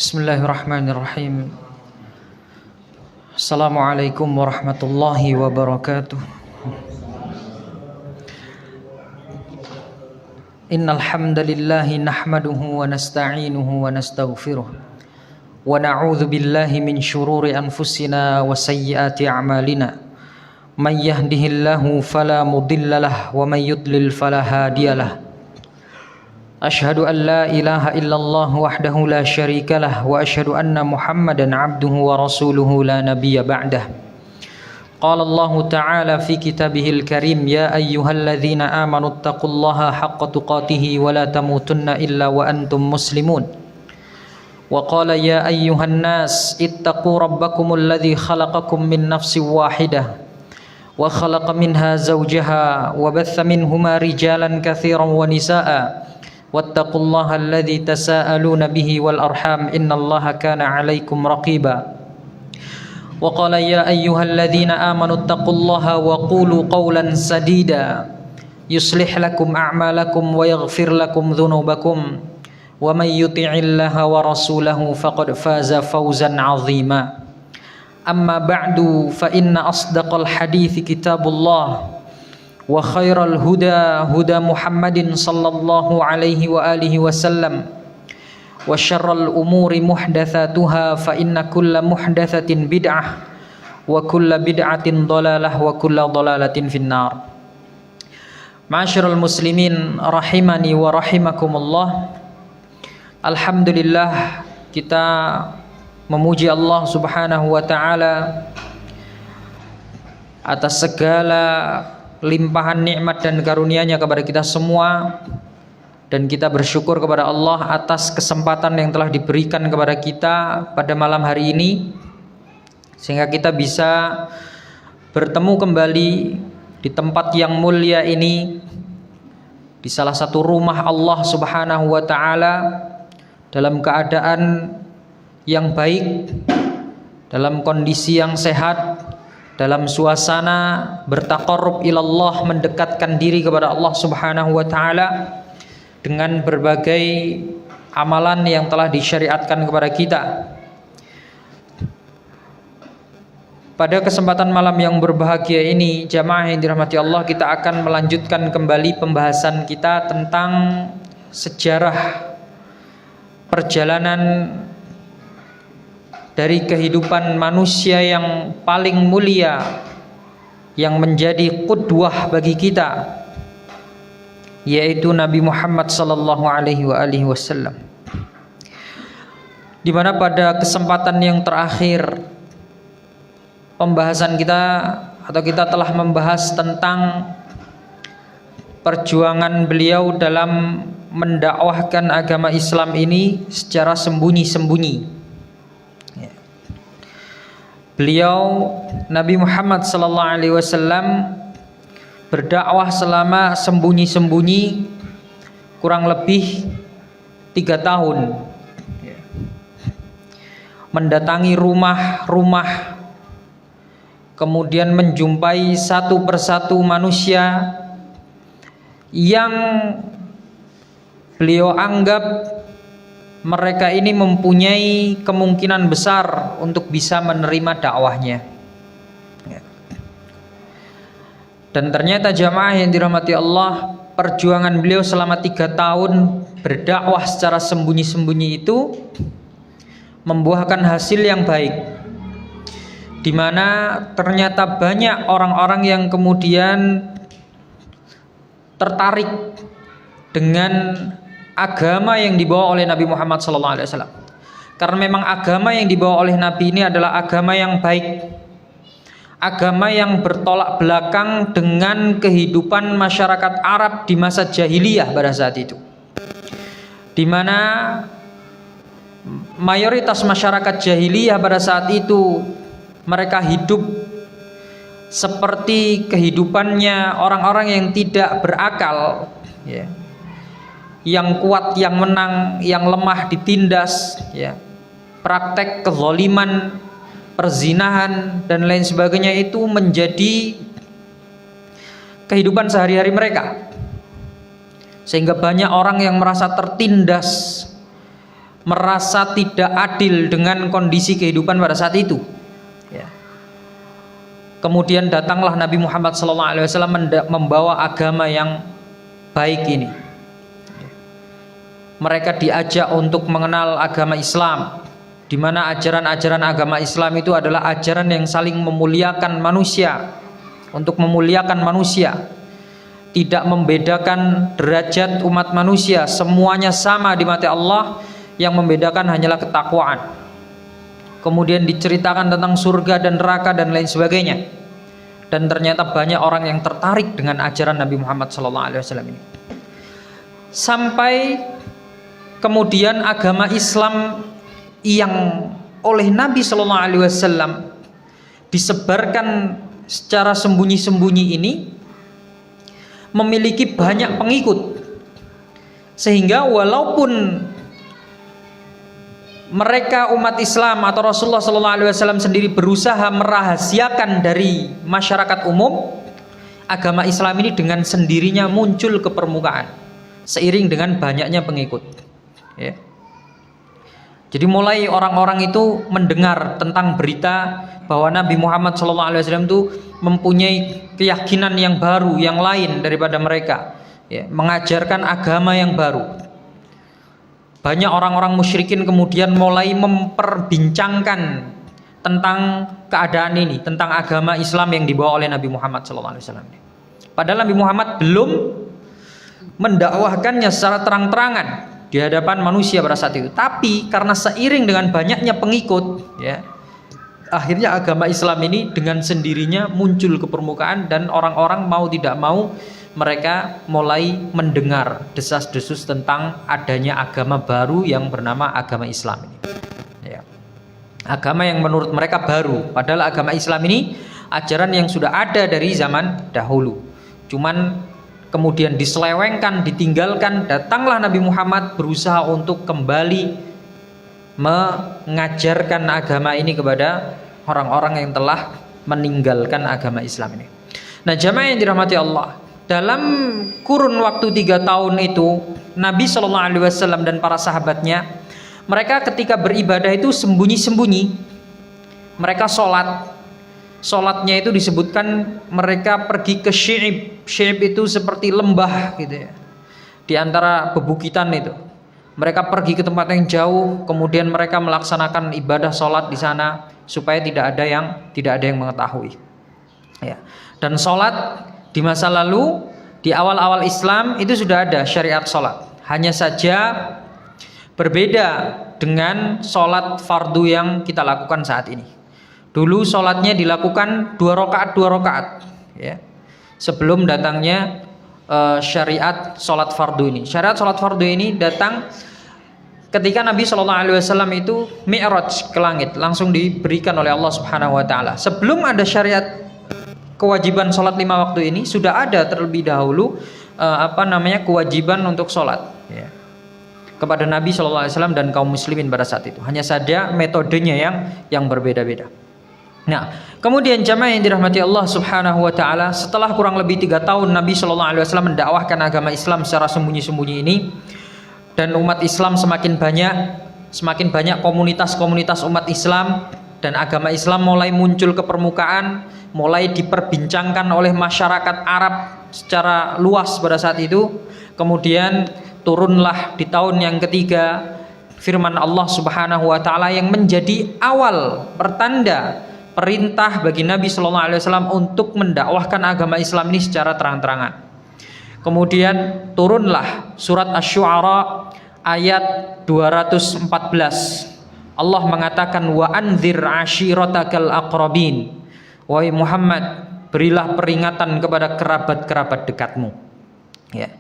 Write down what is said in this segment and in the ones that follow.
Bismillahirrahmanirrahim. Assalamualaikum warahmatullahi wabarakatuh. Innal hamdalillahi nahmaduhu wa nasta'inuhu wa nastaghfiruh wa na'udzu billahi min shururi anfusina wa sayyiati a'malina. May yahdihillahu fala mudhillalah wa may yudlil fala hadiyalah. Asyhadu an la ilaha illallah wahdahu la syarikalah wa asyhadu anna Muhammadan abduhu wa rasuluhu la nabiyya ba'dah. Qala Allah ta'ala fi kitabihil karim, ya ayyuhalladzina amanu taqullaha haqqa tuqatih wa la tamutunna illa wa antum muslimun. Wa qala ya ayyuhan nas ittaqu rabbakumul ladzi khalaqakum min nafsin wahidah wa khalaqa minha zawjaha wa batha minhuma rijalan katsiran wa nisaa'a wattaqullaha alladzi tasaaluna bihi wal arham innallaha kana 'alaikum raqiba. Wa qala ya ayyuhalladzina amanu taqullaha wa qulu qawlan sadida yuslih lakum a'malakum wa yaghfir lakum dhunubakum wa may yuti'illaha wa rasulahu faqad faza fawzan 'azima. Amma ba'du fa inna asdaqal hadithi kitabullah wa khairal huda huda Muhammadin sallallahu alaihi wa alihi wasallam wa syarral umuri muhdatsatuha fa inna kulla muhdatsatin bid'ah wa kulla bid'atin dhalalah wa kulla dhalalatin finnar. Ma'asyiral muslimin rahimani wa rahimakumullah. Alhamdulillah, kita memuji Allah Subhanahu wa taala atas segala limpahan nikmat dan karunia-Nya kepada kita semua, dan kita bersyukur kepada Allah atas kesempatan yang telah diberikan kepada kita pada malam hari ini sehingga kita bisa bertemu kembali di tempat yang mulia ini, di salah satu rumah Allah Subhanahu wa taala, dalam keadaan yang baik, dalam kondisi yang sehat, dalam suasana bertaqarrub ilallah, mendekatkan diri kepada Allah Subhanahu wa taala dengan berbagai amalan yang telah disyariatkan kepada kita. Pada kesempatan malam yang berbahagia ini, jamaah yang dirahmati Allah, kita akan melanjutkan kembali pembahasan kita tentang sejarah perjalanan dari kehidupan manusia yang paling mulia, yang menjadi qudwah bagi kita, yaitu Nabi Muhammad sallallahu alaihi wasallam. Di mana pada kesempatan yang terakhir pembahasan kita, atau kita telah membahas tentang perjuangan beliau dalam mendakwahkan agama Islam ini secara sembunyi-sembunyi. Beliau Nabi Muhammad sallallahu alaihi wasallam berdakwah selama sembunyi-sembunyi kurang lebih 3 tahun, mendatangi rumah-rumah, kemudian menjumpai satu persatu manusia yang beliau anggap mereka ini mempunyai kemungkinan besar untuk bisa menerima dakwahnya. Dan ternyata jamaah yang dirahmati Allah, perjuangan beliau selama 3 tahun berdakwah secara sembunyi-sembunyi itu membuahkan hasil yang baik, di mana ternyata banyak orang-orang yang kemudian tertarik dengan agama yang dibawa oleh Nabi Muhammad SAW. Karena memang agama yang dibawa oleh Nabi ini adalah agama yang baik, agama yang bertolak belakang dengan kehidupan masyarakat Arab di masa jahiliyah pada saat itu, di mana mayoritas masyarakat jahiliyah pada saat itu mereka hidup seperti kehidupannya orang-orang yang tidak berakal, ya. Yang kuat yang menang, yang lemah ditindas, ya. Praktek kezaliman, perzinahan dan lain sebagainya itu menjadi kehidupan sehari-hari mereka, sehingga banyak orang yang merasa tertindas, merasa tidak adil dengan kondisi kehidupan pada saat itu. Ya. Kemudian datanglah Nabi Muhammad SAW membawa agama yang baik ini. Mereka diajak untuk mengenal agama Islam, di mana ajaran-ajaran agama Islam itu adalah ajaran yang saling memuliakan manusia, untuk memuliakan manusia, tidak membedakan derajat umat manusia, semuanya sama di mata Allah, yang membedakan hanyalah ketakwaan. Kemudian diceritakan tentang surga dan neraka dan lain sebagainya, dan ternyata banyak orang yang tertarik dengan ajaran Nabi Muhammad SAW ini, sampai kemudian agama Islam yang oleh Nabi SAW disebarkan secara sembunyi-sembunyi ini memiliki banyak pengikut, sehingga walaupun mereka umat Islam atau Rasulullah SAW sendiri berusaha merahasiakan dari masyarakat umum, agama Islam ini dengan sendirinya muncul ke permukaan seiring dengan banyaknya pengikut. Ya. Jadi mulai orang-orang itu mendengar tentang berita bahwa Nabi Muhammad SAW itu mempunyai keyakinan yang baru, yang lain daripada mereka, ya, mengajarkan agama yang baru. Banyak orang-orang musyrikin kemudian mulai memperbincangkan tentang keadaan ini, tentang agama Islam yang dibawa oleh Nabi Muhammad SAW. Padahal Nabi Muhammad belum mendakwahkannya secara terang-terangan di hadapan manusia pada saat itu. Tapi karena seiring dengan banyaknya pengikut, ya, akhirnya agama Islam ini dengan sendirinya muncul ke permukaan, dan orang-orang mau tidak mau mereka mulai mendengar desas-desus tentang adanya agama baru yang bernama agama Islam ini. Ya. Agama yang menurut mereka baru, padahal agama Islam ini ajaran yang sudah ada dari zaman dahulu. Cuman kemudian diselewengkan, ditinggalkan. Datanglah Nabi Muhammad berusaha untuk kembali mengajarkan agama ini kepada orang-orang yang telah meninggalkan agama Islam ini. Nah, jamaah yang dirahmati Allah, dalam kurun waktu 3 tahun itu Nabi SAW dan para sahabatnya, mereka ketika beribadah itu sembunyi-sembunyi. Mereka sholatnya itu disebutkan mereka pergi ke Syi'ib. Syi'ib itu seperti lembah gitu ya, di antara bebukitan itu. Mereka pergi ke tempat yang jauh, kemudian mereka melaksanakan ibadah sholat di sana supaya tidak ada yang mengetahui. Ya. Dan sholat di masa lalu, di awal-awal Islam itu sudah ada syariat sholat. Hanya saja berbeda dengan sholat fardu yang kita lakukan saat ini. Dulu sholatnya dilakukan 2 rakaat, ya, sebelum datangnya syariat sholat fardu ini. Syariat sholat fardu ini datang ketika Nabi SAW itu mi'raj ke langit, langsung diberikan oleh Allah Subhanahu Wa Taala. Sebelum ada syariat kewajiban sholat 5 waktu ini, sudah ada terlebih dahulu kewajiban untuk sholat, ya, kepada Nabi SAW dan kaum muslimin pada saat itu. Hanya saja metodenya yang berbeda-beda. Nah, kemudian jamaah yang dirahmati Allah Subhanahu Wa Taala, setelah kurang lebih 3 tahun Nabi SAW mendakwahkan agama Islam secara sembunyi-sembunyi ini, dan umat Islam semakin banyak komunitas-komunitas umat Islam, dan agama Islam mulai muncul ke permukaan, mulai diperbincangkan oleh masyarakat Arab secara luas pada saat itu. Kemudian turunlah di tahun yang ketiga firman Allah Subhanahu Wa Taala yang menjadi awal pertanda perintah bagi Nabi SAW untuk mendakwahkan agama Islam ini secara terang-terangan. Kemudian turunlah surat Asy-Syu'ara ayat 214. Allah mengatakan, wa anzir ashiratakal aqrabin. Wahai Muhammad, berilah peringatan kepada kerabat-kerabat dekatmu. Ya.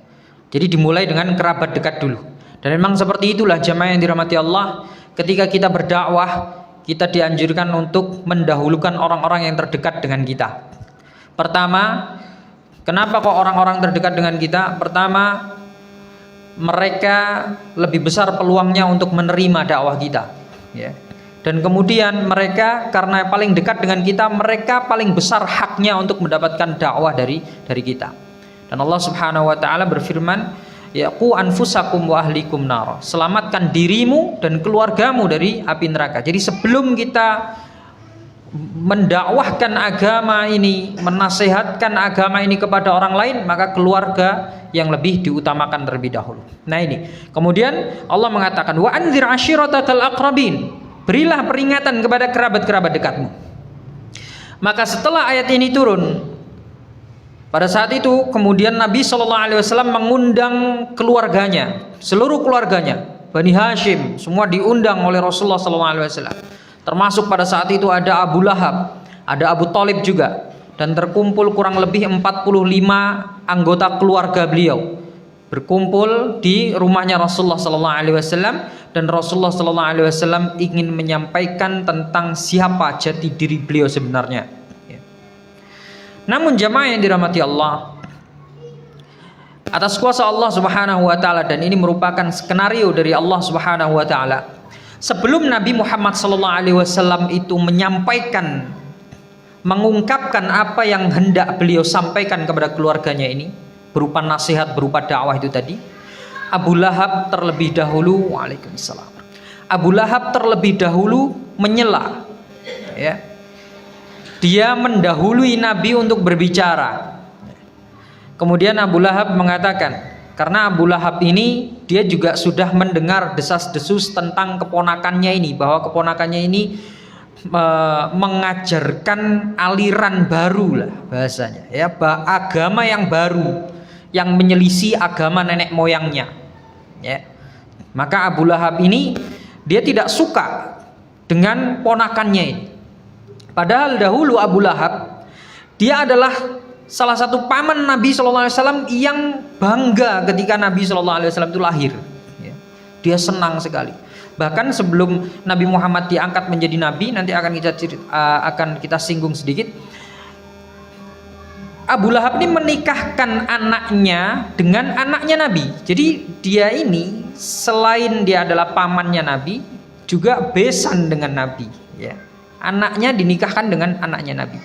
Jadi dimulai dengan kerabat dekat dulu. Dan memang seperti itulah jamaah yang dirahmati Allah, ketika kita berdakwah, kita dianjurkan untuk mendahulukan orang-orang yang terdekat dengan kita. Pertama, kenapa kok orang-orang terdekat dengan kita? Pertama, mereka lebih besar peluangnya untuk menerima dakwah kita, ya. Dan kemudian mereka karena paling dekat dengan kita, mereka paling besar haknya untuk mendapatkan dakwah dari kita. Dan Allah Subhanahu Wa Taala berfirman, Ya, qu anfusakum wa ahlikum nar. Selamatkan dirimu dan keluargamu dari api neraka. Jadi sebelum kita mendakwahkan agama ini, menasehatkan agama ini kepada orang lain, maka keluarga yang lebih diutamakan terlebih dahulu. Nah ini, kemudian Allah mengatakan wa anzir ashiratakal aqrabin, berilah peringatan kepada kerabat-kerabat dekatmu. Maka setelah ayat ini turun, pada saat itu kemudian Nabi SAW mengundang keluarganya, seluruh keluarganya, Bani Hashim, semua diundang oleh Rasulullah SAW. Termasuk pada saat itu ada Abu Lahab, ada Abu Thalib juga, dan terkumpul kurang lebih 45 anggota keluarga beliau berkumpul di rumahnya Rasulullah SAW, dan Rasulullah SAW ingin menyampaikan tentang siapa jati diri beliau sebenarnya. Namun jamaah yang dirahmati Allah, atas kuasa Allah Subhanahu wa taala, dan ini merupakan skenario dari Allah Subhanahu wa taala. Sebelum Nabi Muhammad SAW itu menyampaikan, mengungkapkan apa yang hendak beliau sampaikan kepada keluarganya ini, berupa nasihat, berupa dakwah itu tadi, Abu Lahab terlebih dahulu, waalaikumsalam, Abu Lahab terlebih dahulu menyela, ya. Dia mendahului Nabi untuk berbicara. Kemudian Abu Lahab mengatakan, karena Abu Lahab ini dia juga sudah mendengar desas-desus tentang keponakannya ini, bahwa keponakannya ini mengajarkan aliran baru lah bahasanya, ya, agama yang baru yang menyelisih agama nenek moyangnya, ya. Maka Abu Lahab ini dia tidak suka dengan ponakannya ini. Padahal dahulu Abu Lahab dia adalah salah satu paman Nabi SAW yang bangga ketika Nabi SAW itu lahir. Dia senang sekali. Bahkan sebelum Nabi Muhammad diangkat menjadi Nabi, nanti akan kita singgung sedikit. Abu Lahab ini menikahkan anaknya dengan anaknya Nabi. Jadi dia ini selain dia adalah pamannya Nabi, juga besan dengan Nabi. Ya. Anaknya dinikahkan dengan anaknya Nabi.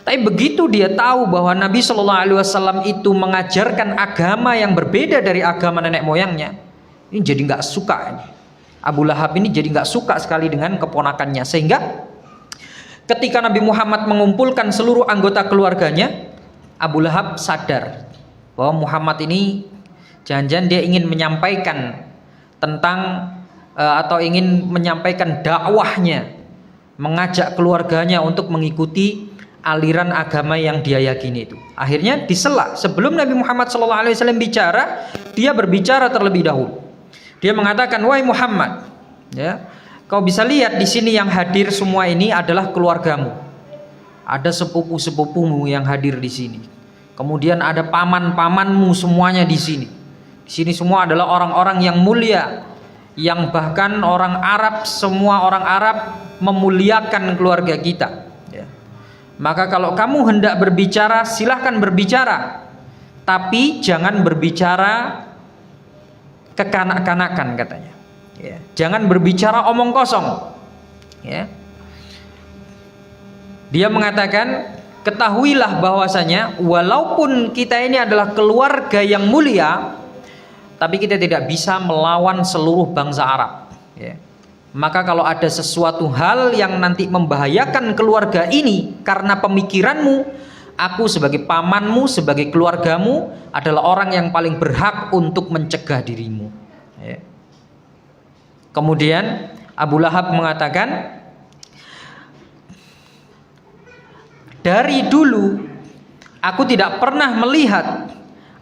Tapi begitu dia tahu bahwa Nabi SAW itu mengajarkan agama yang berbeda dari agama nenek moyangnya, ini jadi nggak suka ini. Abu Lahab ini jadi nggak suka sekali dengan keponakannya, sehingga ketika Nabi Muhammad mengumpulkan seluruh anggota keluarganya, Abu Lahab sadar bahwa Muhammad ini jangan-jangan dia ingin menyampaikan tentang atau ingin menyampaikan dakwahnya, mengajak keluarganya untuk mengikuti aliran agama yang dia yakini itu. Akhirnya disela. Sebelum Nabi Muhammad SAW bicara, dia berbicara terlebih dahulu. Dia mengatakan, wahai Muhammad, ya, kau bisa lihat di sini yang hadir semua ini adalah keluargamu. Ada sepupu-sepupumu yang hadir di sini. Kemudian ada paman-pamanmu semuanya di sini. Di sini semua adalah orang-orang yang mulia, yang bahkan orang Arab, semua orang Arab memuliakan keluarga kita. Ya. Maka kalau kamu hendak berbicara, silahkan berbicara, tapi jangan berbicara kekanak-kanakan katanya. Ya. Jangan berbicara omong kosong. Ya. Dia mengatakan, ketahuilah bahwasanya walaupun kita ini adalah keluarga yang mulia, tapi kita tidak bisa melawan seluruh bangsa Arab. Ya. Maka kalau ada sesuatu hal yang nanti membahayakan keluarga ini karena pemikiranmu, aku sebagai pamanmu, sebagai keluargamu adalah orang yang paling berhak untuk mencegah dirimu. Ya. Kemudian Abu Lahab mengatakan, dari dulu aku tidak pernah melihat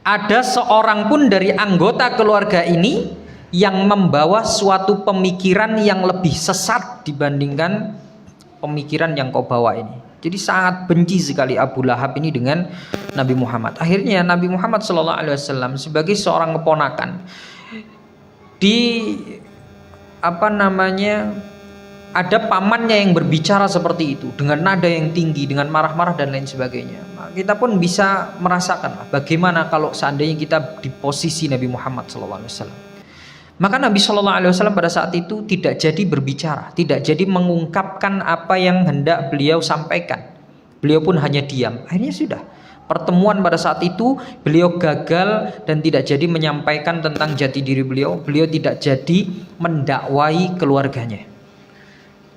ada seorang pun dari anggota keluarga ini yang membawa suatu pemikiran yang lebih sesat dibandingkan pemikiran yang kau bawa ini. Jadi sangat benci sekali Abu Lahab ini dengan Nabi Muhammad. Akhirnya Nabi Muhammad SAW sebagai seorang keponakan, ada pamannya yang berbicara seperti itu dengan nada yang tinggi, dengan marah-marah dan lain sebagainya. Nah, kita pun bisa merasakan bagaimana kalau seandainya kita di posisi Nabi Muhammad SAW. Maka Nabi SAW pada saat itu tidak jadi berbicara, tidak jadi mengungkapkan apa yang hendak beliau sampaikan. Beliau pun hanya diam. Akhirnya sudah, Pertemuan pada saat itu beliau gagal dan tidak jadi menyampaikan tentang jati diri beliau. Beliau tidak jadi mendakwai keluarganya.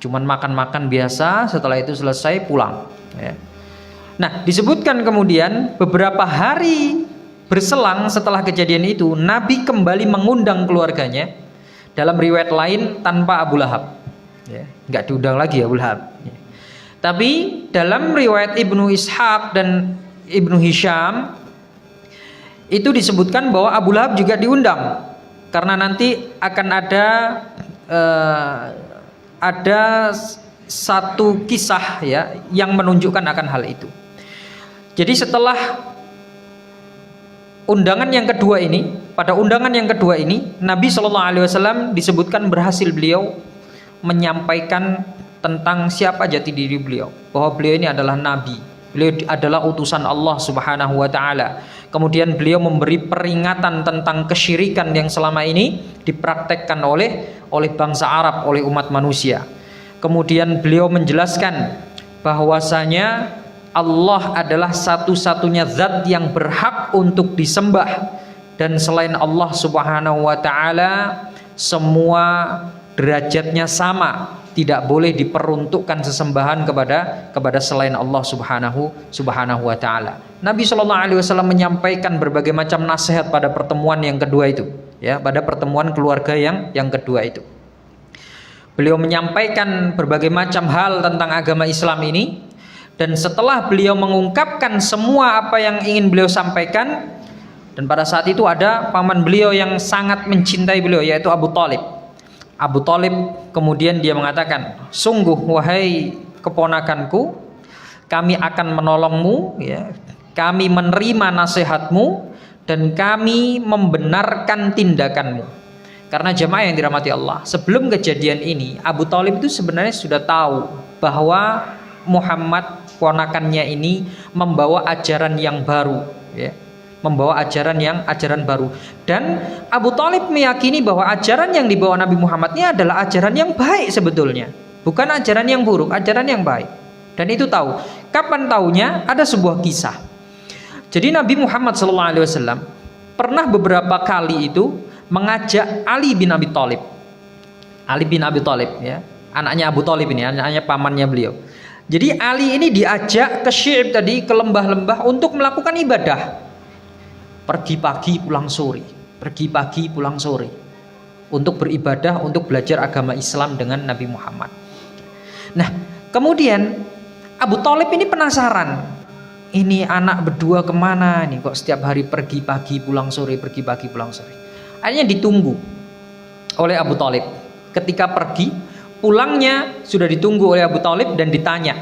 Cuman makan-makan biasa, setelah itu selesai pulang. Ya. Nah, disebutkan kemudian beberapa hari berselang setelah kejadian itu, Nabi kembali mengundang keluarganya. Dalam riwayat lain tanpa Abu Lahab. Ya, nggak diundang lagi Abu Lahab. Ya. Tapi dalam riwayat Ibnu Ishaq dan Ibnu Hisham itu disebutkan bahwa Abu Lahab juga diundang karena nanti akan ada satu kisah ya yang menunjukkan akan hal itu. Jadi setelah undangan yang kedua ini, pada undangan yang kedua ini Nabi SAW disebutkan berhasil beliau menyampaikan tentang siapa jati diri beliau, bahwa beliau ini adalah Nabi. Beliau adalah utusan Allah Subhanahu wa taala. Kemudian beliau memberi peringatan tentang kesyirikan yang selama ini dipraktekkan oleh bangsa Arab, oleh umat manusia. Kemudian beliau menjelaskan bahwasanya Allah adalah satu-satunya zat yang berhak untuk disembah, dan selain Allah Subhanahu wa taala semua derajatnya sama. Tidak boleh diperuntukkan sesembahan kepada selain Allah Subhanahu wa taala. Nabi SAW menyampaikan berbagai macam nasihat pada pertemuan yang kedua itu, ya, pada pertemuan keluarga yang kedua itu. Beliau menyampaikan berbagai macam hal tentang agama Islam ini, dan setelah beliau mengungkapkan semua apa yang ingin beliau sampaikan, dan pada saat itu ada paman beliau yang sangat mencintai beliau, yaitu Abu Thalib. Abu Thalib kemudian dia mengatakan, sungguh wahai keponakanku, kami akan menolongmu, ya, kami menerima nasihatmu, dan kami membenarkan tindakanmu. Karena jemaah yang dirahmati Allah, sebelum kejadian ini Abu Thalib itu sebenarnya sudah tahu bahwa Muhammad ponakannya ini membawa ajaran yang baru, ya, membawa ajaran baru, dan Abu Thalib meyakini bahwa ajaran yang dibawa Nabi Muhammad ini adalah ajaran yang baik sebetulnya, bukan ajaran yang buruk, ajaran yang baik. Dan itu tahu. Kapan taunya? Ada sebuah kisah. Jadi Nabi Muhammad SAW pernah beberapa kali itu mengajak Ali bin Abi Thalib. Ali bin Abi Thalib, ya, anaknya Abu Thalib ini, anaknya pamannya beliau. Jadi Ali ini diajak ke Syi'ib tadi, ke lembah-lembah untuk melakukan ibadah. Pergi pagi pulang sore, pergi pagi pulang sore, untuk beribadah, untuk belajar agama Islam dengan Nabi Muhammad. Nah, kemudian Abu Thalib ini penasaran, ini anak berdua kemana nih, kok setiap hari pergi pagi pulang sore, pergi pagi pulang sore. Akhirnya ditunggu oleh Abu Thalib. Ketika pergi, pulangnya sudah ditunggu oleh Abu Thalib dan ditanya,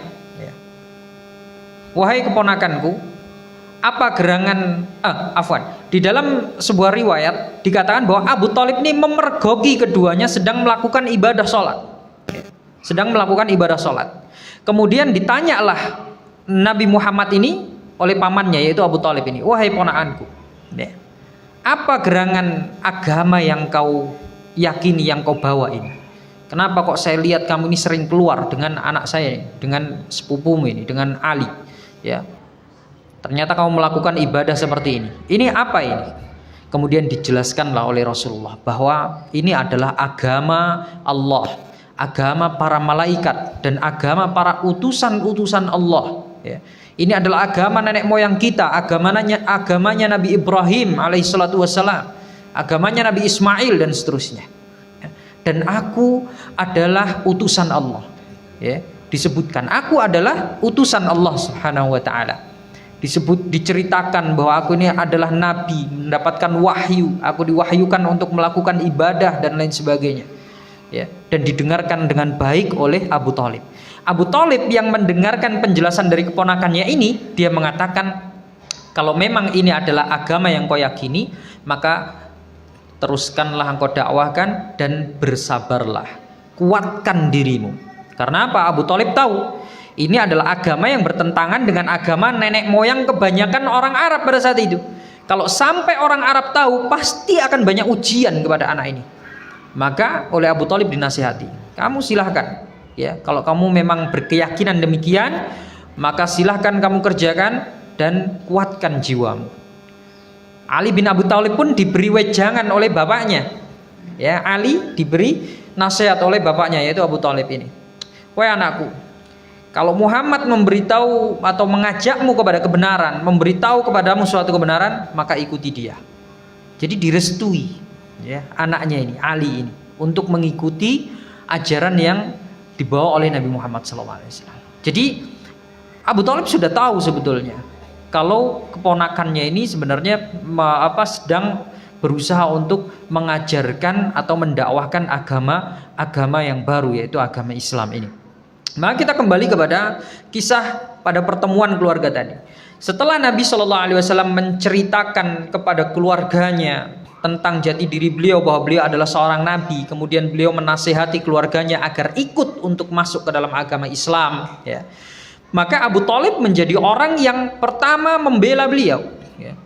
wahai keponakanku, apa gerangan di dalam sebuah riwayat dikatakan bahwa Abu Thalib ini memergoki keduanya sedang melakukan ibadah sholat, kemudian ditanyalah Nabi Muhammad ini oleh pamannya, yaitu Abu Thalib ini, wahai ponakanku, apa gerangan agama yang kau yakini, yang kau bawa ini? Kenapa kok saya lihat kamu ini sering keluar dengan anak saya, dengan sepupumu ini, dengan Ali, ya? Ternyata kamu melakukan ibadah seperti ini. Ini apa ini? Kemudian dijelaskanlah oleh Rasulullah bahwa ini adalah agama Allah, agama para malaikat, dan agama para utusan-utusan Allah. Ya. Ini adalah agama nenek moyang kita, agamanya Nabi Ibrahim alaihissalatu wassalam, agamanya Nabi Ismail, dan seterusnya. Ya. Dan aku adalah utusan Allah. Ya. Disebutkan aku adalah utusan Allah Subhanahu wa taala. Diceritakan bahwa aku ini adalah nabi, mendapatkan wahyu, aku diwahyukan untuk melakukan ibadah dan lain sebagainya, ya, dan didengarkan dengan baik oleh Abu Thalib. Abu Thalib yang mendengarkan penjelasan dari keponakannya ini, dia mengatakan, kalau memang ini adalah agama yang kau yakini, maka teruskanlah engkau dakwahkan dan bersabarlah, kuatkan dirimu. Karena apa? Abu Thalib tahu ini adalah agama yang bertentangan dengan agama nenek moyang kebanyakan orang Arab pada saat itu. Kalau sampai orang Arab tahu, pasti akan banyak ujian kepada anak ini. Maka oleh Abu Thalib dinasihati, kamu silahkan, ya, kalau kamu memang berkeyakinan demikian, maka silahkan kamu kerjakan, dan kuatkan jiwamu. Ali bin Abi Thalib pun diberi wejangan oleh bapaknya. Ya, Ali diberi nasihat oleh bapaknya yaitu Abu Thalib ini. Wahai anakku, kalau Muhammad memberitahu atau mengajakmu kepada kebenaran, memberitahu kepadamu suatu kebenaran, maka ikuti dia. Jadi direstui ya anaknya ini, Ali ini, untuk mengikuti ajaran yang dibawa oleh Nabi Muhammad SAW. Jadi Abu Thalib sudah tahu sebetulnya kalau keponakannya ini sebenarnya sedang berusaha untuk mengajarkan atau mendakwahkan agama yang baru, yaitu agama Islam ini. Maka kita kembali kepada kisah pada pertemuan keluarga tadi. Setelah Nabi SAW menceritakan kepada keluarganya tentang jati diri beliau, bahwa beliau adalah seorang nabi, kemudian beliau menasihati keluarganya agar ikut untuk masuk ke dalam agama Islam, ya. Maka Abu Thalib menjadi orang yang pertama membela beliau, ya.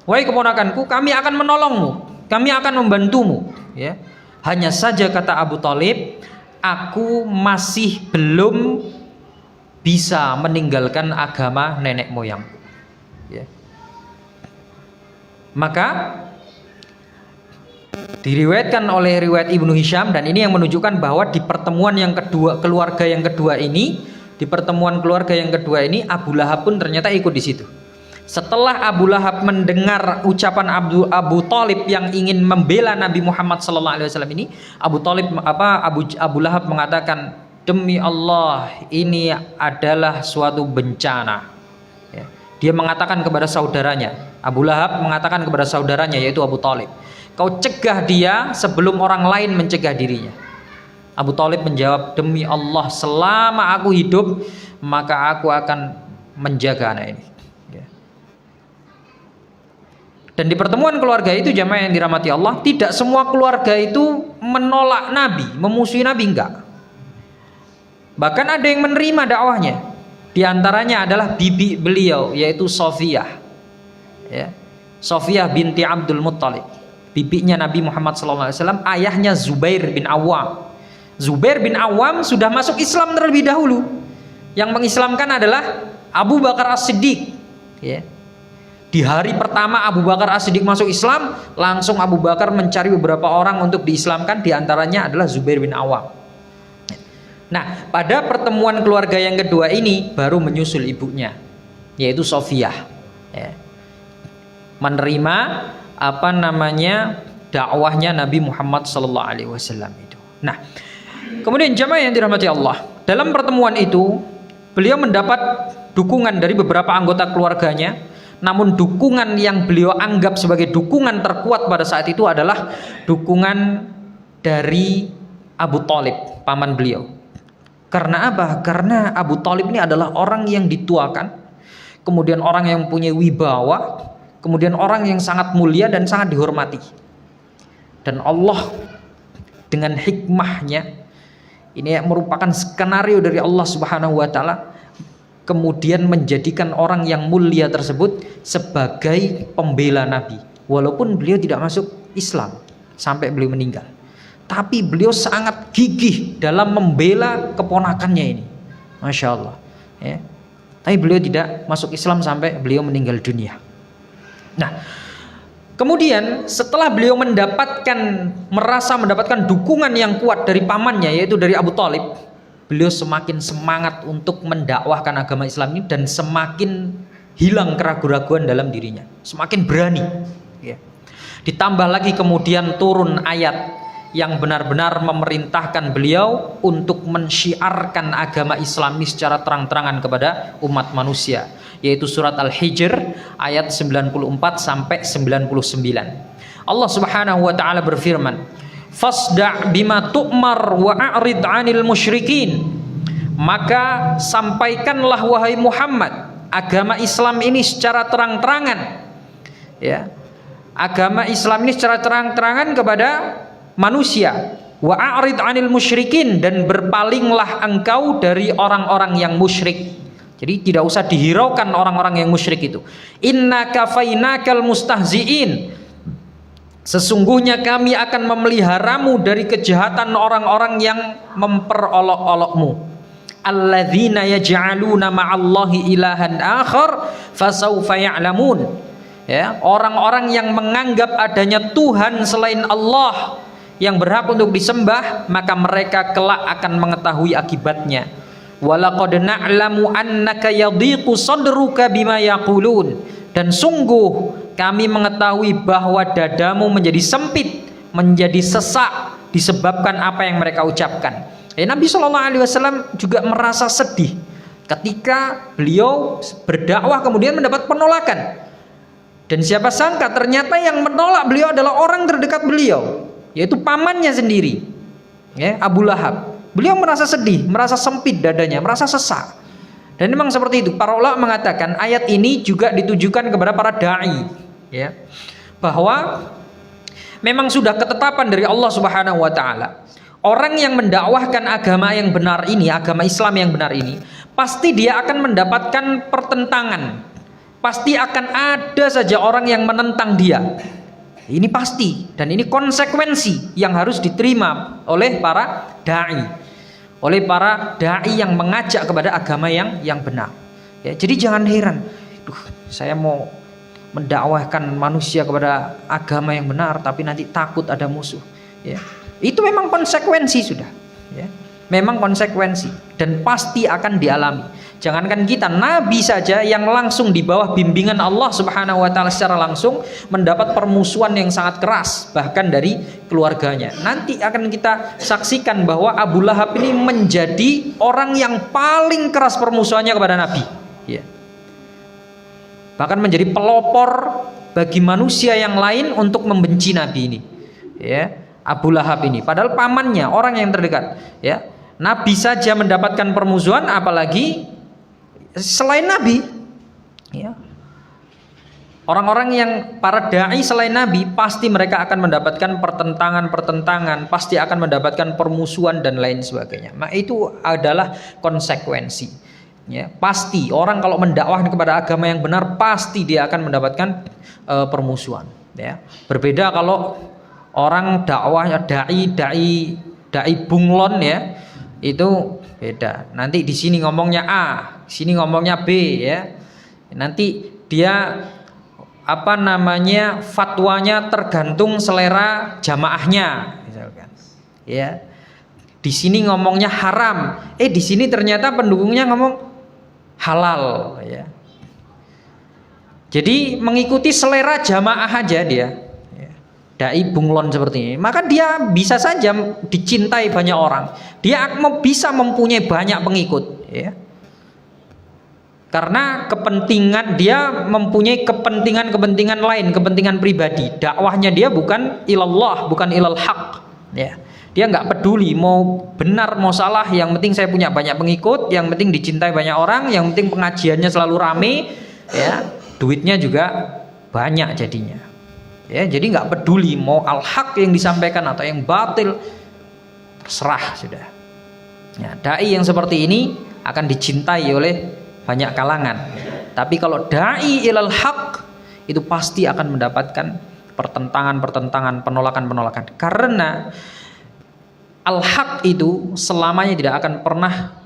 Wahai keponakanku, kami akan menolongmu, kami akan membantumu, ya. Hanya saja kata Abu Thalib, aku masih belum bisa meninggalkan agama nenek moyangku, ya. Maka diriwayatkan oleh riwayat Ibnu Hisham, dan ini yang menunjukkan bahwa di pertemuan yang kedua, keluarga yang kedua ini, di pertemuan keluarga yang kedua ini Abu Lahab pun ternyata ikut di situ. Setelah Abu Lahab mendengar ucapan Abu Thalib yang ingin membela Nabi Muhammad SAW ini, Abu Lahab mengatakan, demi Allah ini adalah suatu bencana. Ya. Dia mengatakan kepada saudaranya, Abu Lahab mengatakan kepada saudaranya yaitu Abu Thalib, kau cegah dia sebelum orang lain mencegah dirinya. Abu Thalib menjawab, demi Allah selama aku hidup maka aku akan menjaga anak ini. Dan di pertemuan keluarga itu, jamaah yang dirahmati Allah, tidak semua keluarga itu menolak Nabi, memusuhi Nabi, enggak. Bahkan ada yang menerima dakwahnya. Di antaranya adalah bibi beliau yaitu Sofiyah, ya. Sofiyah binti Abdul Muttalib, bibinya Nabi Muhammad SAW, ayahnya Zubair bin Awam. Zubair bin Awam sudah masuk Islam terlebih dahulu. Yang mengislamkan adalah Abu Bakar As-Siddiq, ya. Di hari pertama Abu Bakar As-Siddiq masuk Islam, langsung Abu Bakar mencari beberapa orang untuk diislamkan, di antaranya adalah Zubair bin Awam. Nah, pada pertemuan keluarga yang kedua ini baru menyusul ibunya, yaitu Sofiyah, ya. Menerima dakwahnya Nabi Muhammad SAW itu. Nah, kemudian jamaah yang dirahmati Allah, dalam pertemuan itu beliau mendapat dukungan dari beberapa anggota keluarganya. Namun dukungan yang beliau anggap sebagai dukungan terkuat pada saat itu adalah dukungan dari Abu Thalib, paman beliau. Karena apa? Karena Abu Thalib ini adalah orang yang dituakan, kemudian orang yang punya wibawa, kemudian orang yang sangat mulia dan sangat dihormati. Dan Allah dengan hikmahnya, ini merupakan skenario dari Allah Subhanahu wa Ta'ala, kemudian menjadikan orang yang mulia tersebut sebagai pembela Nabi, walaupun beliau tidak masuk Islam sampai beliau meninggal, tapi beliau sangat gigih dalam membela keponakannya ini, Masya Allah, ya. Tapi beliau tidak masuk Islam sampai beliau meninggal dunia. Nah, kemudian setelah beliau merasa mendapatkan dukungan yang kuat dari pamannya, yaitu dari Abu Thalib, beliau semakin semangat untuk mendakwahkan agama Islam ini dan semakin hilang keraguan-raguan dalam dirinya, semakin berani, ya. Ditambah lagi kemudian turun ayat yang benar-benar memerintahkan beliau untuk mensyiarkan agama Islam ini secara terang-terangan kepada umat manusia, yaitu surat Al-Hijr ayat 94 sampai 99. Allah Subhanahu wa Ta'ala berfirman, fasda' bima tu'mar wa a'rid 'anil musyrikin. Maka sampaikanlah wahai Muhammad agama Islam ini secara terang-terangan, ya. Agama Islam ini secara terang-terangan kepada manusia. Wa a'rid 'anil musyrikin, dan berpalinglah engkau dari orang-orang yang musyrik. Jadi tidak usah dihiraukan orang-orang yang musyrik itu. Inna kafainakal mustahzi'in, sesungguhnya kami akan memeliharamu dari kejahatan orang-orang yang memperolok-olokmu. alladzina yaj'aluna ma'allahi ilahan akhar fasawfa ya'lamun. Ya, orang-orang yang menganggap adanya Tuhan selain Allah yang berhak untuk disembah, maka mereka kelak akan mengetahui akibatnya. Walaqad na'lamu annaka yadhiqu sadruka bima yaqulun. Dan sungguh kami mengetahui bahwa dadamu menjadi sempit, menjadi sesak disebabkan apa yang mereka ucapkan. Nabi SAW juga merasa sedih ketika beliau berdakwah kemudian mendapat penolakan. Dan siapa sangka ternyata yang menolak beliau adalah orang terdekat beliau, yaitu pamannya sendiri, ya, Abu Lahab. Beliau merasa sedih, merasa sempit dadanya, merasa sesak. Dan memang seperti itu. Para ulama mengatakan ayat ini juga ditujukan kepada para dai, ya, bahwa memang sudah ketetapan dari Allah Subhanahu wa taala. Orang yang mendakwahkan agama yang benar ini, agama Islam yang benar ini, pasti dia akan mendapatkan pertentangan. Pasti akan ada saja orang yang menentang dia. Ini pasti, dan ini konsekuensi yang harus diterima oleh para dai, oleh para dai yang mengajak kepada agama yang benar. Ya, jadi jangan heran, saya mau mendakwahkan manusia kepada agama yang benar, tapi nanti takut ada musuh. Ya, itu memang konsekuensi sudah. Ya, memang konsekuensi dan pasti akan dialami. Jangankan kita, Nabi saja yang langsung di bawah bimbingan Allah Subhanahu wa taala secara langsung mendapat permusuhan yang sangat keras bahkan dari keluarganya. Nanti akan kita saksikan bahwa Abu Lahab ini menjadi orang yang paling keras permusuhannya kepada Nabi. Ya. Bahkan menjadi pelopor bagi manusia yang lain untuk membenci Nabi ini. Ya, Abu Lahab ini padahal pamannya, orang yang terdekat, ya. Nabi saja mendapatkan permusuhan, apalagi selain Nabi, ya. Orang-orang yang para dai selain Nabi pasti mereka akan mendapatkan pertentangan, pasti akan mendapatkan permusuhan dan lain sebagainya. Nah, itu adalah konsekuensi. Ya, pasti orang kalau mendakwah kepada agama yang benar pasti dia akan mendapatkan permusuhan. Ya. Berbeda kalau orang dakwahnya dai bunglon, ya, itu beda. Nanti di sini ngomongnya A, di sini ngomongnya B, ya. Nanti dia fatwanya tergantung selera jamaahnya, misalkan. Ya. Di sini ngomongnya haram, di sini ternyata pendukungnya ngomong halal, ya. Jadi mengikuti selera jamaah aja dia. Dai bunglon seperti ini, maka dia bisa saja dicintai banyak orang, dia bisa mempunyai banyak pengikut, ya. Karena kepentingan dia mempunyai kepentingan lain, kepentingan pribadi. Dakwahnya dia bukan ilallah, bukan ilal haq, ya. Dia nggak peduli mau benar mau salah, yang penting saya punya banyak pengikut, yang penting dicintai banyak orang, yang penting pengajiannya selalu rame, ya, duitnya juga banyak jadinya. Ya, jadi nggak peduli mau al-haq yang disampaikan atau yang batil, terserah sudah. Ya, dai yang seperti ini akan dicintai oleh banyak kalangan. Tapi kalau dai ilal haq itu pasti akan mendapatkan pertentangan, penolakan. Karena al-haq itu selamanya tidak akan pernah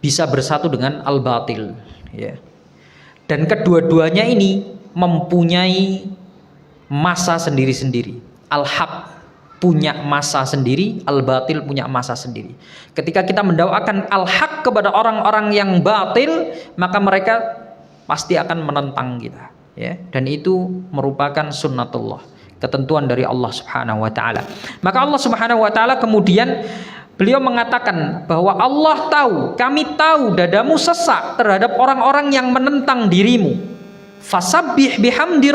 bisa bersatu dengan al-batil. Ya. Dan kedua-duanya ini mempunyai masa sendiri-sendiri. Al-haq punya masa sendiri, al-batil punya masa sendiri. Ketika kita mendakwakan al-haq kepada orang-orang yang batil, maka mereka pasti akan menentang kita, ya. Dan itu merupakan sunnatullah, ketentuan dari Allah Subhanahu wa taala. Maka Allah Subhanahu wa taala kemudian beliau mengatakan bahwa Allah tahu, kami tahu dadamu sesak terhadap orang-orang yang menentang dirimu. Fasabbih bihamdi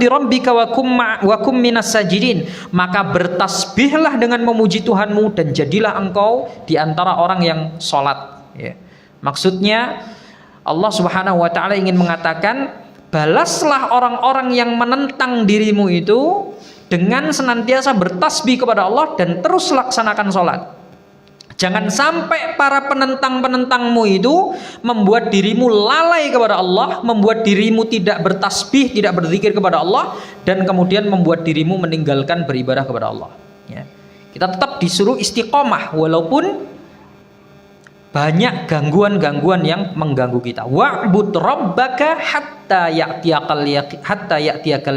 rabbika wa kum minas sajidin. Maka bertasbihlah dengan memuji Tuhanmu dan jadilah engkau di antara orang yang sholat, ya. Maksudnya Allah Subhanahu wa taala ingin mengatakan, balaslah orang-orang yang menentang dirimu itu dengan senantiasa bertasbih kepada Allah dan terus laksanakan sholat. Jangan sampai para penentang-penentangmu itu membuat dirimu lalai kepada Allah, membuat dirimu tidak bertasbih, tidak berzikir kepada Allah, dan kemudian membuat dirimu meninggalkan beribadah kepada Allah, ya. Kita tetap disuruh istiqomah walaupun banyak gangguan-gangguan yang mengganggu kita. Wa'bud rabbaka hatta ya'tiyakal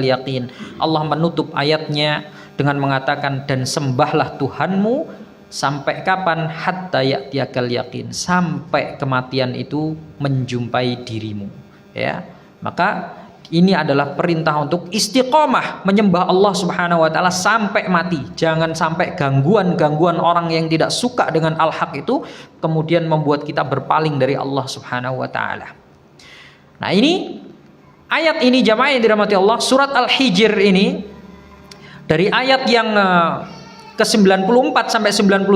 yaqin. Allah menutup ayatnya dengan mengatakan, dan sembahlah Tuhanmu sampai kapan? Hatta ya'tiyakal yaqin, sampai kematian itu menjumpai dirimu. Ya, maka ini adalah perintah untuk istiqomah menyembah Allah Subhanahu wa taala sampai mati. Jangan sampai gangguan-gangguan orang yang tidak suka dengan al-haq itu kemudian membuat kita berpaling dari Allah Subhanahu wa taala. Nah, ini ayat ini jamaah yang dirahmati Allah, surat Al-Hijr ini dari ayat yang ke-94 sampai 99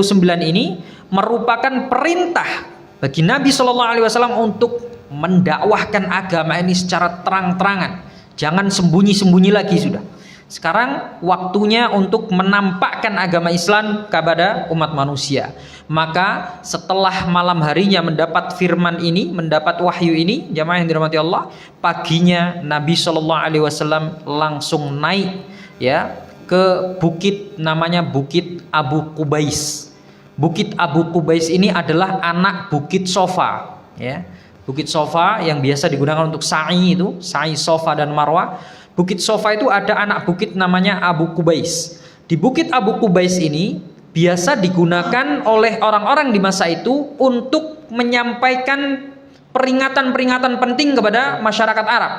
ini merupakan perintah bagi Nabi Shallallahu alaihi wasallam untuk mendakwahkan agama ini secara terang-terangan. Jangan sembunyi-sembunyi lagi sudah. Sekarang waktunya untuk menampakkan agama Islam kepada umat manusia. Maka setelah malam harinya mendapat firman ini, mendapat wahyu ini, jamaah yang dirahmati Allah, paginya Nabi Shallallahu alaihi wasallam langsung naik ya ke bukit namanya Bukit Abu Qubais. Bukit Abu Qubais ini adalah anak Bukit Sofa ya. Bukit Sofa yang biasa digunakan untuk sa'i itu, sa'i Sofa dan Marwah. Bukit Sofa itu ada anak bukit namanya Abu Qubais. Di Bukit Abu Qubais ini biasa digunakan oleh orang-orang di masa itu untuk menyampaikan peringatan-peringatan penting kepada masyarakat Arab.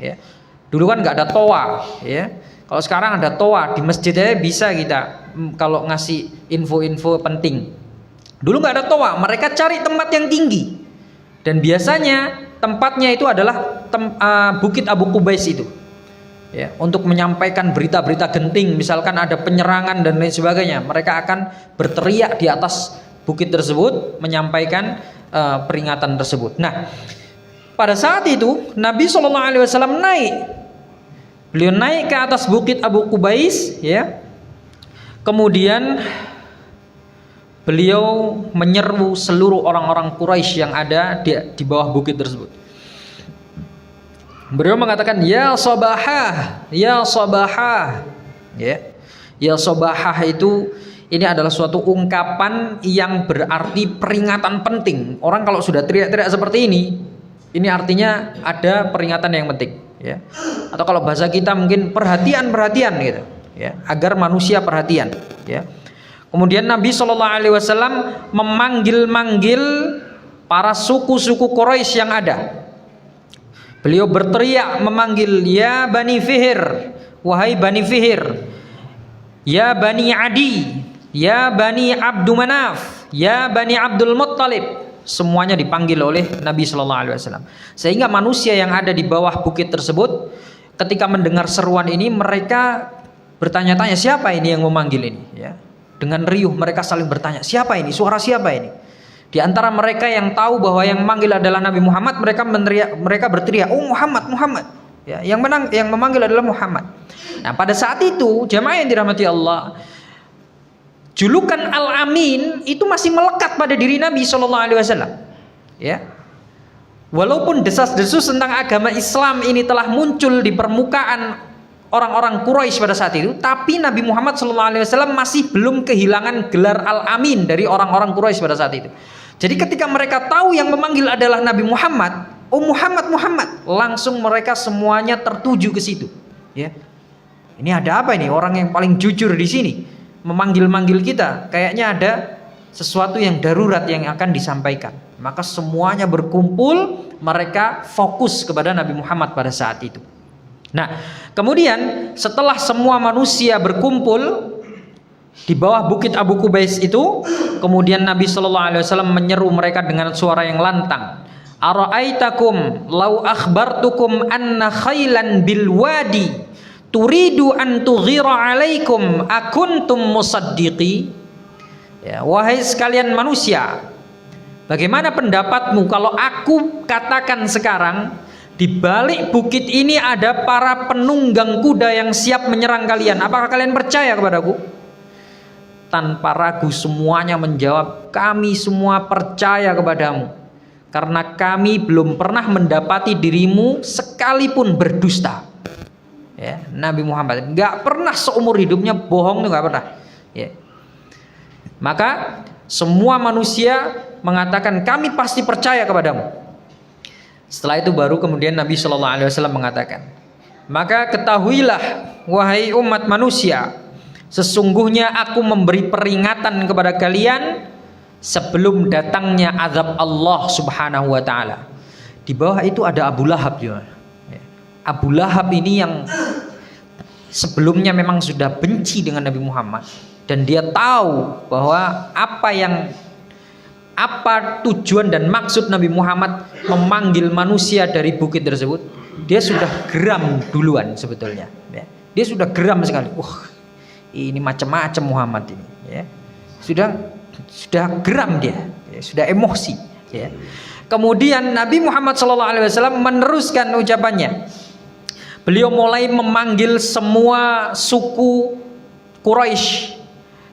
Ya. Dulu kan nggak ada toa, ya. Kalau sekarang ada toa di masjid aja bisa kita kalau ngasih info-info penting. Dulu nggak ada toa, mereka cari tempat yang tinggi. Dan biasanya tempatnya itu adalah Bukit Abu Qubais itu ya, untuk menyampaikan berita-berita genting, misalkan ada penyerangan dan lain sebagainya, mereka akan berteriak di atas bukit tersebut menyampaikan peringatan tersebut. Nah, pada saat itu Nabi SAW naik, beliau naik ke atas Bukit Abu Qubais ya, kemudian beliau menyeru seluruh orang-orang Quraisy yang ada di bawah bukit tersebut. Beliau mengatakan, ya sabahah, ya sabahah. Ya sabahah itu ini adalah suatu ungkapan yang berarti peringatan penting. Orang kalau sudah teriak-teriak seperti ini artinya ada peringatan yang penting ya. Atau kalau bahasa kita mungkin perhatian-perhatian gitu ya, agar manusia perhatian ya. Kemudian Nabi SAW memanggil-manggil para suku-suku Quraisy yang ada. Beliau berteriak memanggil, ya Bani Fihr, wahai Bani Fihr, ya Bani Adi, ya Bani Abdu Manaf, ya Bani Abdul Muttalib. Semuanya dipanggil oleh Nabi SAW. Sehingga manusia yang ada di bawah bukit tersebut ketika mendengar seruan ini, mereka bertanya-tanya, siapa ini yang memanggil ini ya. Dengan riuh mereka saling bertanya, siapa ini? Suara siapa ini? Di antara mereka yang tahu bahwa yang memanggil adalah Nabi Muhammad, mereka berteriak, "Oh Muhammad, Muhammad." Ya, yang memanggil adalah Muhammad. Nah, pada saat itu, jamaah yang dirahmati Allah, julukan Al-Amin itu masih melekat pada diri Nabi SAW. Ya. Walaupun desas-desus tentang agama Islam ini telah muncul di permukaan orang-orang Quraisy pada saat itu, tapi Nabi Muhammad SAW masih belum kehilangan gelar Al-Amin dari orang-orang Quraisy pada saat itu. Jadi ketika mereka tahu yang memanggil adalah Nabi Muhammad, oh Muhammad, Muhammad, langsung mereka semuanya tertuju ke situ. Ya, ini ada apa ini? Orang yang paling jujur di sini memanggil-manggil kita, kayaknya ada sesuatu yang darurat yang akan disampaikan. Maka semuanya berkumpul, mereka fokus kepada Nabi Muhammad pada saat itu. Nah, kemudian setelah semua manusia berkumpul di bawah Bukit Abu Qubais itu, kemudian Nabi SAW menyeru mereka dengan suara yang lantang. Ara'aitakum law akhbartukum anna khailan bil wadi turidu an tughira alaikum akuntum musaddiqi. Ya, wahai sekalian manusia, bagaimana pendapatmu kalau aku katakan sekarang di balik bukit ini ada para penunggang kuda yang siap menyerang kalian. Apakah kalian percaya kepadaku? Tanpa ragu semuanya menjawab, kami semua percaya kepadamu. Karena kami belum pernah mendapati dirimu sekalipun berdusta. Ya, Nabi Muhammad nggak pernah seumur hidupnya bohong, nggak pernah. Ya. Maka semua manusia mengatakan, kami pasti percaya kepadamu. Setelah itu baru kemudian Nabi Shallallahu Alaihi Wasallam mengatakan, maka ketahuilah wahai umat manusia, sesungguhnya aku memberi peringatan kepada kalian sebelum datangnya azab Allah Subhanahu wa taala. Di bawah itu ada Abu Lahab juga. Abu Lahab ini yang sebelumnya memang sudah benci dengan Nabi Muhammad, dan dia tahu bahwa apa tujuan dan maksud Nabi Muhammad memanggil manusia dari bukit tersebut. Dia sudah geram duluan sebetulnya, ya. Dia sudah geram sekali. Wah, ini macam-macam Muhammad ini, ya. Sudah geram dia, ya, sudah emosi, ya. Kemudian Nabi Muhammad SAW meneruskan ucapannya. Beliau mulai memanggil semua suku Quraisy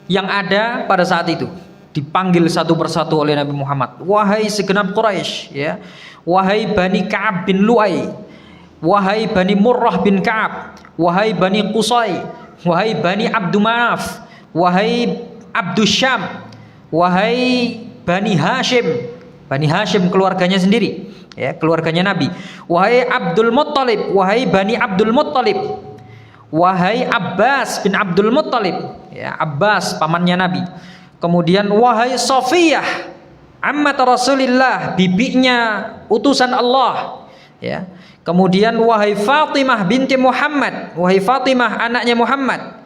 yang ada pada saat itu. Dipanggil satu persatu oleh Nabi Muhammad. Wahai segenap Quraisy, ya. Wahai Bani Ka'ab bin Lu'ay, wahai Bani Murrah bin Ka'ab, wahai Bani Qusay, wahai Bani Abdul Manaf, wahai Abdus Syam, wahai Bani Hashim. Bani Hashim keluarganya sendiri, ya, keluarganya Nabi. Wahai Abdul Muttalib, wahai Bani Abdul Muttalib, wahai Abbas bin Abdul Muttalib, ya, Abbas pamannya Nabi. Kemudian wahai Safiyah ammat Rasulillah, bibinya utusan Allah, ya. Kemudian wahai Fatimah binti Muhammad, wahai Fatimah anaknya Muhammad.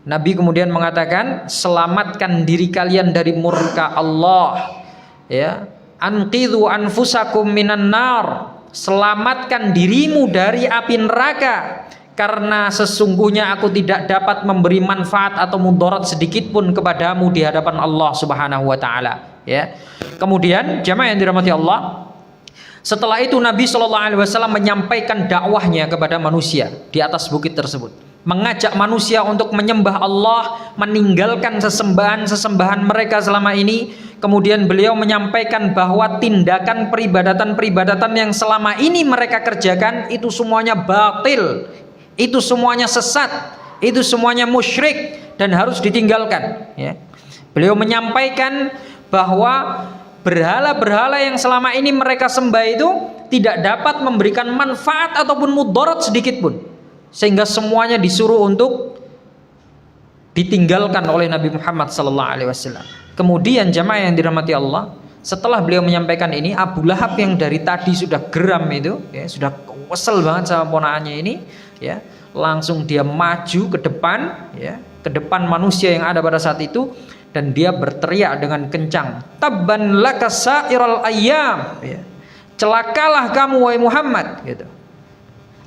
Nabi kemudian mengatakan, selamatkan diri kalian dari murka Allah, ya. Anqidhu anfusakum minan nar, selamatkan dirimu dari api neraka, karena sesungguhnya aku tidak dapat memberi manfaat atau mudarat sedikit pun kepadamu di hadapan Allah Subhanahu wa taala, ya. Kemudian jamaah yang dirahmati Allah, setelah itu Nabi Shallallahu Alaihi Wasallam menyampaikan dakwahnya kepada manusia di atas bukit tersebut, mengajak manusia untuk menyembah Allah, meninggalkan sesembahan mereka selama ini. Kemudian beliau menyampaikan bahwa tindakan peribadatan yang selama ini mereka kerjakan itu semuanya batil, itu semuanya sesat, itu semuanya musyrik dan harus ditinggalkan, ya. Beliau menyampaikan bahwa berhala-berhala yang selama ini mereka sembah itu tidak dapat memberikan manfaat ataupun mudarat sedikit pun, sehingga semuanya disuruh untuk ditinggalkan oleh Nabi Muhammad SAW. Kemudian jamaah yang dirahmati Allah, setelah beliau menyampaikan ini, Abu Lahab yang dari tadi sudah geram itu, ya, sudah kesel banget sama ponakannya ini, ya, langsung dia maju ke depan, ya, ke depan manusia yang ada pada saat itu, dan dia berteriak dengan kencang, tabban laka sa'iral ayyam, ya. Celakalah kamu wahai Muhammad, gitu.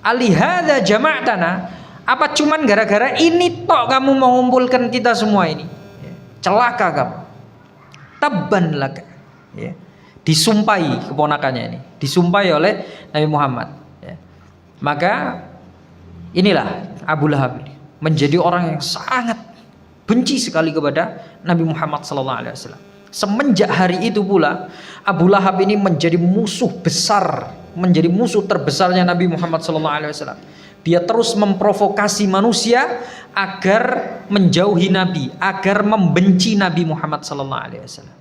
Alihada jama'tana, apa cuman gara-gara ini tok kamu mengumpulkan kita semua ini, ya. Celaka kamu. Tabban laka, ya. Disumpahi keponakannya ini, disumpahi oleh Nabi Muhammad, ya. Maka inilah Abu Lahab ini menjadi orang yang sangat benci sekali kepada Nabi Muhammad SAW. Semenjak hari itu pula Abu Lahab ini menjadi musuh besar, menjadi musuh terbesarnya Nabi Muhammad SAW. Dia terus memprovokasi manusia agar menjauhi Nabi, agar membenci Nabi Muhammad SAW.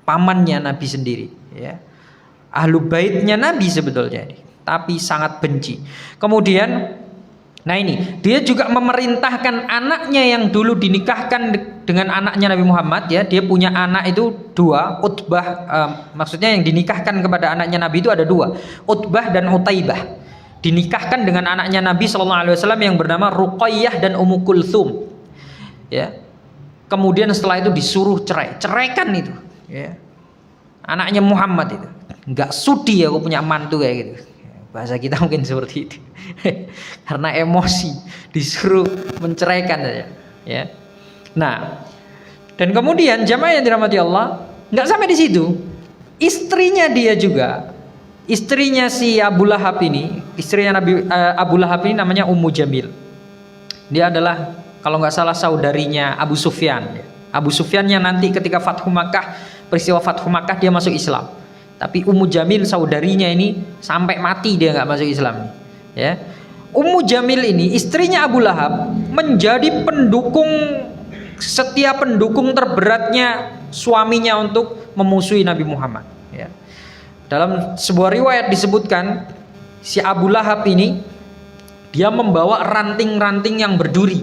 Pamannya Nabi sendiri, ya. Ahlu baitnya Nabi sebetulnya ini, tapi sangat benci. Kemudian, nah ini, dia juga memerintahkan anaknya yang dulu dinikahkan dengan anaknya Nabi Muhammad, ya. Dia punya anak itu dua, Utbah, maksudnya yang dinikahkan kepada anaknya Nabi itu ada dua, Utbah dan Utaibah. Dinikahkan dengan anaknya Nabi SAW yang bernama Ruqayyah dan Ummu Kulthum, ya. Kemudian setelah itu disuruh ceraikan itu, ya. Anaknya Muhammad itu, nggak sudi aku punya mantu kayak gitu. Bahasa kita mungkin seperti itu. Karena emosi disuruh menceraikan saja, ya. Nah, dan kemudian jamaah yang dirahmati Allah, nggak sampai di situ. Istrinya dia juga, istrinya si Abu Lahab ini, istrinya Abu Lahab ini namanya Ummu Jamil. Dia adalah kalau nggak salah saudarinya Abu Sufyan. Abu Sufyan yang nanti ketika Fathu Makkah, peristiwa Fathu Makkah dia masuk Islam. Tapi Ummu Jamil saudarinya ini sampai mati dia nggak masuk Islam, ya. Ummu Jamil ini istrinya Abu Lahab menjadi setiap pendukung terberatnya suaminya untuk memusuhi Nabi Muhammad. Ya. Dalam sebuah riwayat disebutkan si Abu Lahab ini dia membawa ranting-ranting yang berduri,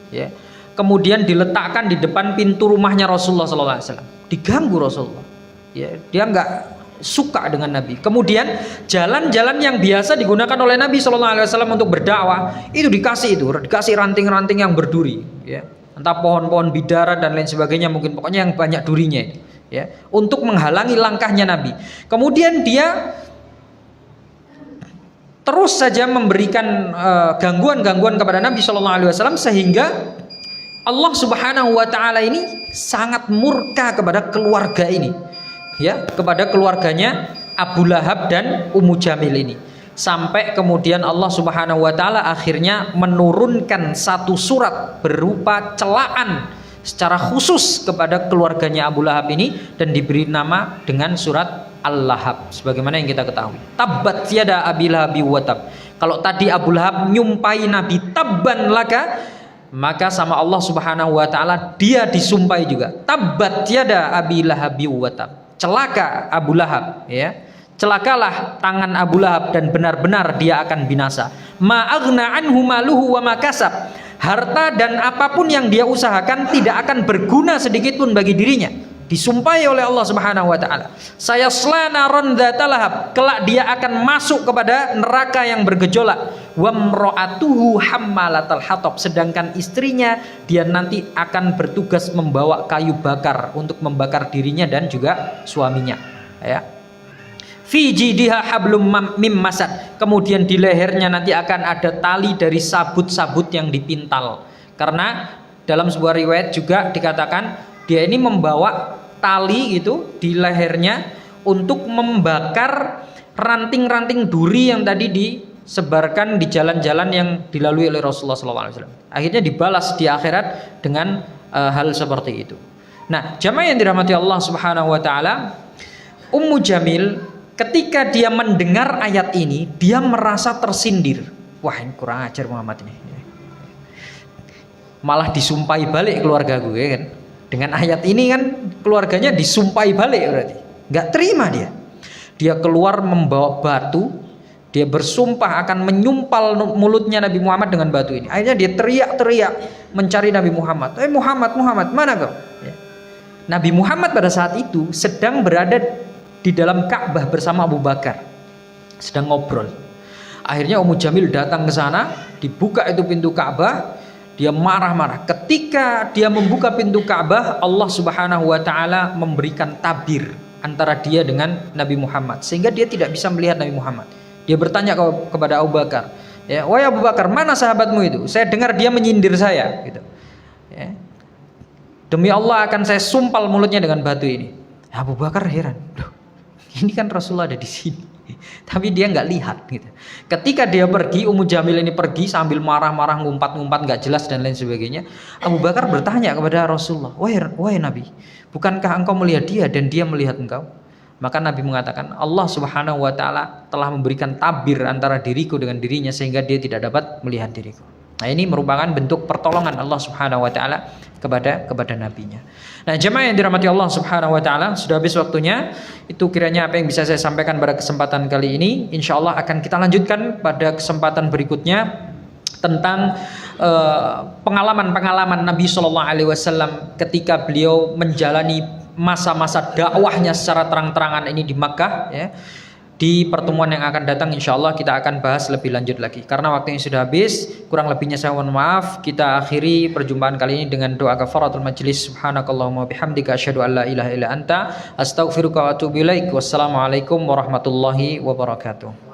ya. Kemudian diletakkan di depan pintu rumahnya Rasulullah SAW. Diganggu Rasulullah. Ya, dia nggak suka dengan Nabi. Kemudian jalan-jalan yang biasa digunakan oleh Nabi SAW untuk berdakwah itu dikasih ranting-ranting yang berduri, ya. Entah pohon-pohon bidara dan lain sebagainya, mungkin pokoknya yang banyak durinya, ya, untuk menghalangi langkahnya Nabi. Kemudian dia terus saja memberikan gangguan-gangguan kepada Nabi SAW sehingga Allah Subhanahu wa taala ini sangat murka kepada keluarga ini, ya, kepada keluarganya Abu Lahab dan Ummu Jamil ini. Sampai kemudian Allah Subhanahu wa taala akhirnya menurunkan satu surat berupa celaan secara khusus kepada keluarganya Abu Lahab ini dan diberi nama dengan surat Al-Lahab sebagaimana yang kita ketahui. Tabbat yada Abi Lahabi wa tab. Kalau tadi Abu Lahab nyumpai Nabi tabban laka, maka sama Allah Subhanahu wa taala dia disumpahi juga. Tabbat yada Abi Lahabi wa tab. Celaka Abu Lahab, ya. Celakalah tangan Abu Lahab dan benar-benar dia akan binasa. Ma aghna anhu maluhu wa ma kasab. Harta dan apapun yang dia usahakan tidak akan berguna sedikit pun bagi dirinya. Disumpahi oleh Allah Subhanahu wa taala. Sayasla naron dzata lahab, kelak dia akan masuk kepada neraka yang bergejolak. Wa mra'atuhu hammalatal hatab, sedangkan istrinya dia nanti akan bertugas membawa kayu bakar untuk membakar dirinya dan juga suaminya, ya. Fi jidiha hablum mim masad, kemudian di lehernya nanti akan ada tali dari sabut-sabut yang dipintal. Karena dalam sebuah riwayat juga dikatakan dia ini membawa tali itu di lehernya untuk membakar ranting-ranting duri yang tadi disebarkan di jalan-jalan yang dilalui oleh Rasulullah SAW. Akhirnya dibalas di akhirat dengan hal seperti itu. Nah, jamaah yang dirahmati Allah Subhanahu wa taala, Ummu Jamil ketika dia mendengar ayat ini, dia merasa tersindir. Wah, ini kurang ajar Muhammad ini. Malah disumpahi balik keluarga gue, kan. Dengan ayat ini kan keluarganya disumpahi balik berarti. Nggak terima dia. Dia keluar membawa batu, dia bersumpah akan menyumpal mulutnya Nabi Muhammad dengan batu ini. Akhirnya dia teriak-teriak mencari Nabi Muhammad. Muhammad, mana kau? Ya. Nabi Muhammad pada saat itu sedang berada di dalam Ka'bah bersama Abu Bakar, sedang ngobrol. Akhirnya Ummu Jamil datang ke sana, dibuka itu pintu Ka'bah. Dia marah-marah. Ketika dia membuka pintu Ka'bah, Allah Subhanahu wa taala memberikan tabir antara dia dengan Nabi Muhammad sehingga dia tidak bisa melihat Nabi Muhammad. Dia bertanya kepada Abu Bakar, ya, "Wahai Abu Bakar, mana sahabatmu itu? Saya dengar dia menyindir saya," gitu. Ya. "Demi Allah akan saya sumpal mulutnya dengan batu ini." Abu Bakar heran. Loh, ini kan Rasulullah ada di sini. Tapi dia nggak lihat gitu. Ketika dia pergi, Ummu Jamil ini pergi sambil marah-marah, ngumpat-ngumpat nggak jelas dan lain sebagainya. Abu Bakar bertanya kepada Rasulullah, wahai Nabi, bukankah engkau melihat dia dan dia melihat engkau? Maka Nabi mengatakan, Allah Subhanahu wa taala telah memberikan tabir antara diriku dengan dirinya sehingga dia tidak dapat melihat diriku. Nah, ini merupakan bentuk pertolongan Allah Subhanahu wa taala kepada nabinya. Nah, jemaah yang dirahmati Allah Subhanahu wa taala, sudah habis waktunya. Itu kiranya apa yang bisa saya sampaikan pada kesempatan kali ini. Insyaallah akan kita lanjutkan pada kesempatan berikutnya tentang pengalaman-pengalaman Nabi Shallallahu alaihi wasallam ketika beliau menjalani masa-masa dakwahnya secara terang-terangan ini di Makkah, ya. Di pertemuan yang akan datang insyaallah kita akan bahas lebih lanjut lagi. Karena waktunya sudah habis, kurang lebihnya saya mohon maaf. Kita akhiri perjumpaan kali ini dengan doa kafaratul majlis. Subhanakallahumma bihamdika asyhadu an la ilaha illa anta astaghfiruka wa atubu ilaik. Wassalamualaikum warahmatullahi wabarakatuh.